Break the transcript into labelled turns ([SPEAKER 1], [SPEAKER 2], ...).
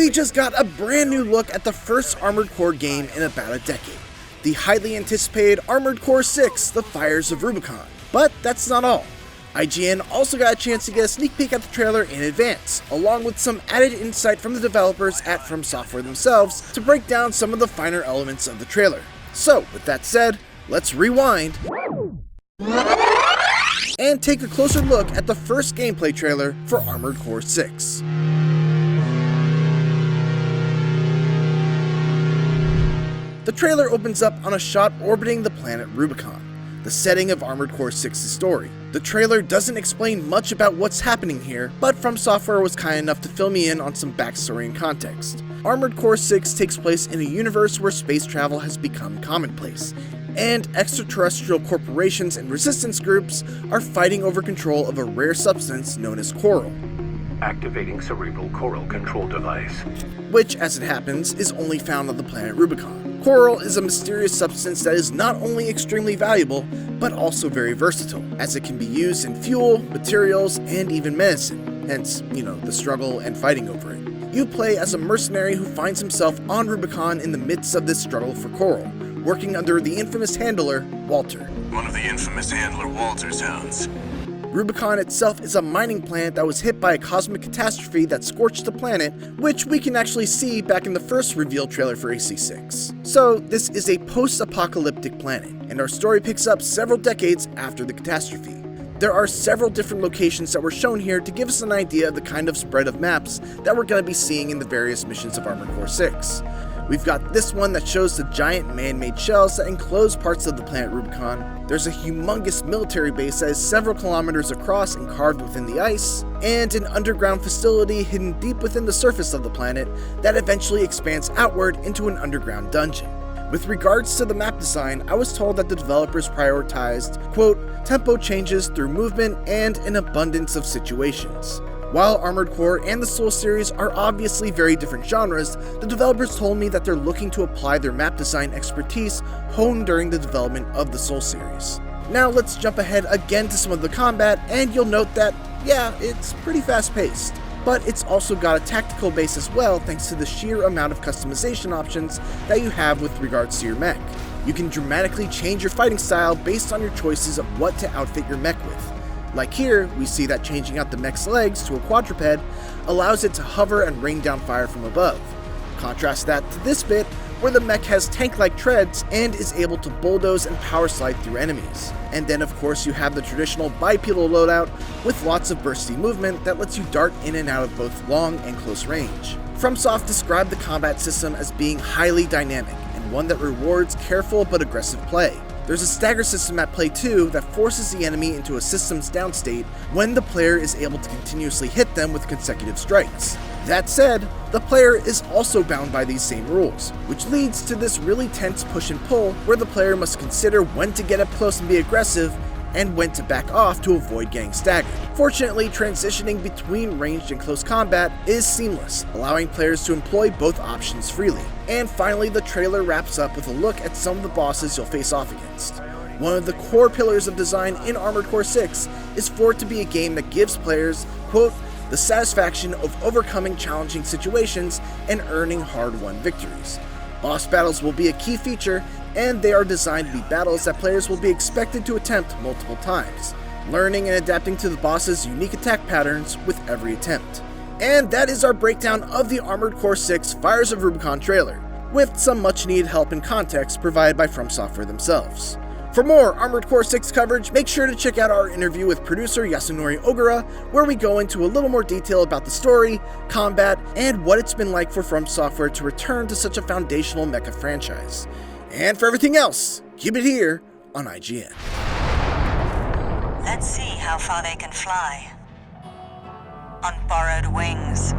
[SPEAKER 1] We just got a brand new look at the first Armored Core game in about a decade. The highly anticipated Armored Core 6, The Fires of Rubicon. But that's not all. IGN also got a chance to get a sneak peek at the trailer in advance, along with some added insight from the developers at From Software themselves to break down some of the finer elements of the trailer. So, with that said, let's rewind and take a closer look at the first gameplay trailer for Armored Core 6. The trailer opens up on a shot orbiting the planet Rubicon, the setting of Armored Core 6's story. The trailer doesn't explain much about what's happening here, but From Software was kind enough to fill me in on some backstory and context. Armored Core 6 takes place in a universe where space travel has become commonplace, and extraterrestrial corporations and resistance groups are fighting over control of a rare substance known as coral.
[SPEAKER 2] Activating cerebral coral control device.
[SPEAKER 1] Which, as it happens, is only found on the planet Rubicon. Coral is a mysterious substance that is not only extremely valuable, but also very versatile, as it can be used in fuel, materials, and even medicine, hence, the struggle and fighting over it. You play as a mercenary who finds himself on Rubicon in the midst of this struggle for coral, working under the infamous handler, Walter.
[SPEAKER 3] One of the infamous handler Walter's hounds.
[SPEAKER 1] Rubicon itself is a mining planet that was hit by a cosmic catastrophe that scorched the planet, which we can actually see back in the first reveal trailer for AC6. So this is a post-apocalyptic planet, and our story picks up several decades after the catastrophe. There are several different locations that were shown here to give us an idea of the kind of spread of maps that we're going to be seeing in the various missions of Armored Core 6. We've got this one that shows the giant man-made shells that enclose parts of the planet Rubicon. There's a humongous military base that is several kilometers across and carved within the ice, and an underground facility hidden deep within the surface of the planet that eventually expands outward into an underground dungeon. With regards to the map design, I was told that the developers prioritized, quote, tempo changes through movement and an abundance of situations. While Armored Core and the Soul series are obviously very different genres, the developers told me that they're looking to apply their map design expertise honed during the development of the Soul series. Now let's jump ahead again to some of the combat, and you'll note that, yeah, it's pretty fast-paced. But it's also got a tactical base as well thanks to the sheer amount of customization options that you have with regards to your mech. You can dramatically change your fighting style based on your choices of what to outfit your mech with. Like here, we see that changing out the mech's legs to a quadruped allows it to hover and rain down fire from above. Contrast that to this bit, where the mech has tank-like treads and is able to bulldoze and power slide through enemies. And then of course you have the traditional bipedal loadout with lots of bursty movement that lets you dart in and out of both long and close range. FromSoft described the combat system as being highly dynamic, and one that rewards careful but aggressive play. There's a stagger system at play too that forces the enemy into a system's down state when the player is able to continuously hit them with consecutive strikes. That said, the player is also bound by these same rules, which leads to this really tense push and pull where the player must consider when to get up close and be aggressive and when to back off to avoid getting staggered. Fortunately, transitioning between ranged and close combat is seamless, allowing players to employ both options freely. And finally, the trailer wraps up with a look at some of the bosses you'll face off against. One of the core pillars of design in Armored Core 6 is for it to be a game that gives players, quote, the satisfaction of overcoming challenging situations and earning hard-won victories. Boss battles will be a key feature, and they are designed to be battles that players will be expected to attempt multiple times, learning and adapting to the boss's unique attack patterns with every attempt. And that is our breakdown of the Armored Core 6 Fires of Rubicon trailer, with some much needed help and context provided by From Software themselves. For more Armored Core 6 coverage, make sure to check out our interview with producer Yasunori Ogura, where we go into a little more detail about the story, combat, and what it's been like for From Software to return to such a foundational mecha franchise. And for everything else, keep it here on IGN.
[SPEAKER 4] Let's see how far they can fly. On borrowed wings.